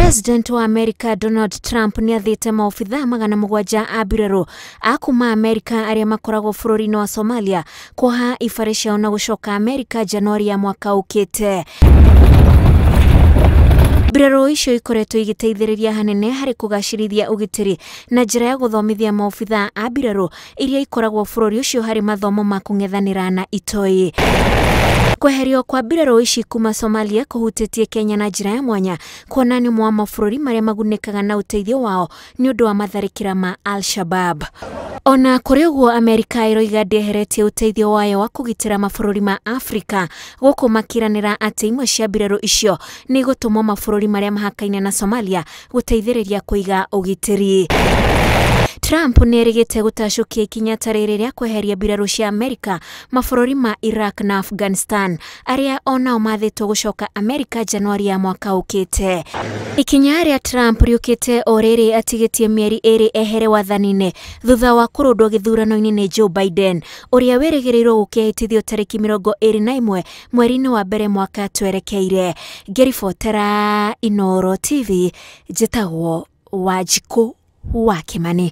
President wa America Donald Trump ni athite maofitha magana mugwanja a mbirarũ a kuma America aria makoragwo bũrũri-inĩ wa Somalia kuoha ibare ciao na gũcoka America Januari ya mwaka ũkĩte. Mbirarũ icio ikoretwo igĩteithĩrĩria hanene harĩ kũgacĩrithia ũgitĩri na njĩra ya gũthomithia maofitha a mbirarũ iria ikoragwo bũrũri ũcio harĩ mathomo ma kũng'ethanĩra na itoi. Kweherio kwa mbirarũ ici kuma Somalia kũhutĩtie Kenya na njĩra ya mwanya, kuona nĩ mwa mabũrũri marĩa magunĩkaga na ũteithio wao nĩ ũndũ wa matharĩkĩra ma Al-Shabaab. Ona kũrĩ ũguo, America ĩroiga ndĩeheretie ũteithio wayo wa kũgitĩra mabũrũri ma Afrika, gũkũ makiranĩra atĩ imwe cia mbirarũ icio nĩ igũtũmwo mabũrũri marĩa mahakaine na Somalia gũteithĩrĩria kũiga ũgitĩri. Trump nĩerĩgĩte gũtacũkia ikinya ta rĩrĩ rĩa kweheria mbirarũ cia America mabũrũri ma Iraq na Afghanistan arĩa onao mathĩtwo gũcoka America Januari ya mwaka ũkĩte. Ikinya rĩa Trump rĩũkĩte o rĩrĩ atigĩtie mĩeri ĩrĩ ehere wathani-inĩ thutha wa kũrũndwo gĩthurano-inĩ nĩ Joe Biden, ũrĩa wĩrĩgĩrĩirwo gũkĩhĩtithio tarĩki 21 mweri-inĩ wa mbere mwaka twerekeire. Ngĩribotera Inooro TV, njĩtagwo Wanjikũ wa Kimani.